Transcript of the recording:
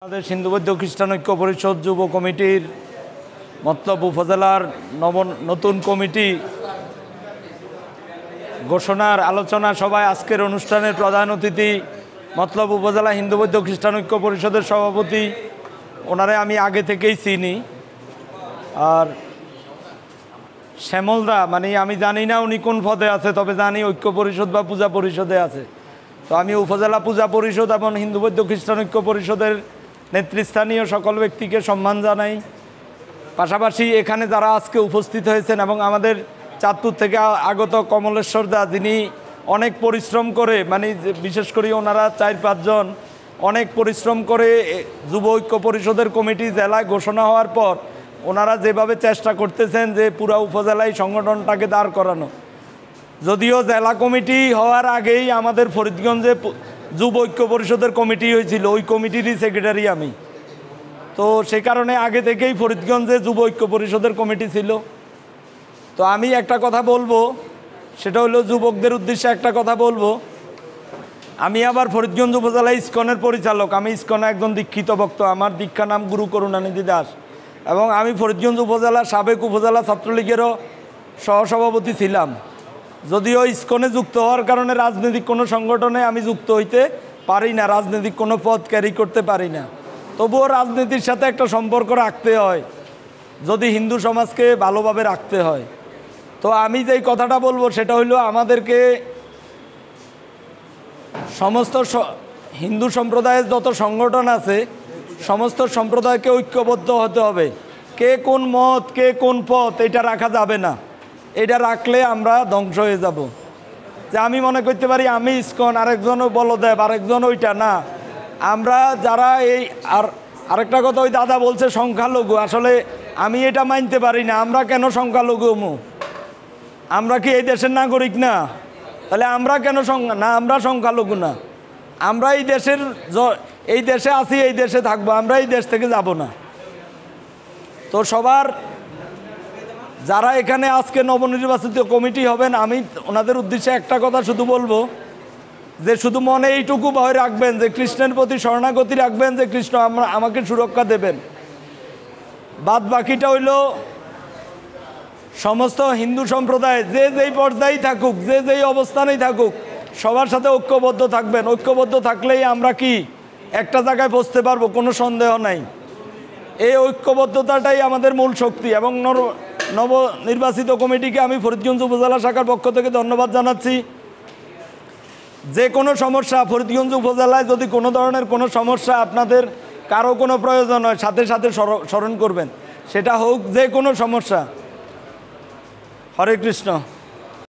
আমাদের সিন্ধু বৌদ্ধ খ্রিস্টান ঐক্য পরিষদ যুব কমিটির মতলব উপজেলার নতুন কমিটি ঘোষণার আলোচনা সভায় আজকের অনুষ্ঠানের প্রধান অতিথি মতলব উপজেলা হিন্দু বৌদ্ধ খ্রিস্টান ঐক্য পরিষদের সভাপতি, ওনারে আমি আগে থেকেই চিনি। আর শ্যামলদা মানে আমি জানি না উনি কোন পদে আছে, তবে জানি ঐক্য পরিষদ বা পূজা পরিষদে আছে। তো আমি উপজেলা পূজা পরিষদ এবং হিন্দু বৌদ্ধ খ্রিস্টান ঐক্য পরিষদের নেতৃস্থানীয় সকল ব্যক্তিকে সম্মান জানাই। পাশাপাশি এখানে যারা আজকে উপস্থিত হয়েছেন এবং আমাদের চাঁদপুর থেকে আগত কমলেশ্বর দা, যিনি অনেক পরিশ্রম করে মানে বিশেষ করে ওনারা 4-5 জন অনেক পরিশ্রম করে যুব ঐক্য পরিষদের কমিটি জেলায় ঘোষণা হওয়ার পর ওনারা যেভাবে চেষ্টা করতেছেন যে পুরা উপজেলায় সংগঠনটাকে দাঁড় করানো। যদিও জেলা কমিটি হওয়ার আগেই আমাদের ফরিদগঞ্জে যুব ঐক্য পরিষদের কমিটি হয়েছিল, ওই কমিটিরই সেক্রেটারি আমি। তো সে কারণে আগে থেকেই ফরিদগঞ্জে যুব ঐক্য পরিষদের কমিটি ছিল। তো আমি একটা কথা বলবো, সেটা হলো যুবকদের উদ্দেশ্যে একটা কথা বলবো। আমি আবার ফরিদগঞ্জ উপজেলায় ইসকনের পরিচালক, আমি ইসকনে একজন দীক্ষিত ভক্ত, আমার দীক্ষা নাম গুরু করুণানিধি দাস, এবং আমি ফরিদগঞ্জ উপজেলার সাবেক উপজেলা ছাত্রলীগেরও সহসভাপতি ছিলাম। যদিও ইসকনে যুক্ত হওয়ার কারণে রাজনৈতিক কোনো সংগঠনে আমি যুক্ত হইতে পারি না, রাজনৈতিক কোনো পদ ক্যারি করতে পারি না, তবুও রাজনীতির সাথে একটা সম্পর্ক রাখতে হয় যদি হিন্দু সমাজকে ভালোভাবে রাখতে হয়। তো আমি যেই কথাটা বলবো সেটা হইলো আমাদেরকে সমস্ত হিন্দু সম্প্রদায়ের যত সংগঠন আছে সমস্ত সম্প্রদায়কে ঐক্যবদ্ধ হতে হবে। কে কোন মত, কে কোন পথ, এটা রাখা যাবে না। এটা রাখলে আমরা ধ্বংস হয়ে যাব। যে আমি মনে করতে পারি আমি ইসকন, আরেকজনও বলদেব, আরেকজন ওইটা না। আমরা যারা এই আরেকটা কথা ওই দাদা বলছে সংখ্যালঘু, আসলে আমি এটা মানতে পারি না। আমরা কেন সংখ্যালঘু হমু? আমরা কি এই দেশের নাগরিক না? তাহলে আমরা কেন না, আমরা সংখ্যালঘু না। আমরা এই দেশে আছি, এই দেশে থাকবো, আমরা এই দেশ থেকে যাব না। তো সবার যারা এখানে আজকে নবনির্বাচিত কমিটি হবেন, আমি ওনাদের উদ্দেশ্যে একটা কথা শুধু বলবো যে শুধু মনে এইটুকু ভয় রাখবেন যে কৃষ্ণের প্রতি শরণাগতি রাখবেন, যে কৃষ্ণ আমাকে সুরক্ষা দেবেন। বাদ বাকিটা হইল সমস্ত হিন্দু সম্প্রদায় যে যেই পর্যায়েই থাকুক, যে যেই অবস্থানেই থাকুক, সবার সাথে ঐক্যবদ্ধ থাকবেন। ঐক্যবদ্ধ থাকলেই আমরা কি একটা জায়গায় পৌঁছতে পারবো, কোনো সন্দেহ নাই। এই ঐক্যবদ্ধতাটাই আমাদের মূল শক্তি। এবং নবনির্বাচিত কমিটিকে আমি ফরিদগঞ্জ উপজেলা শাখার পক্ষ থেকে ধন্যবাদ জানাচ্ছি। যে কোনো সমস্যা ফরিদগঞ্জ উপজেলায় যদি কোনো ধরনের কোনো সমস্যা আপনাদের কারো কোনো প্রয়োজন হয়, সাথে সাথে স্মরণ করবেন, সেটা হোক যে কোনো সমস্যা। হরে কৃষ্ণ।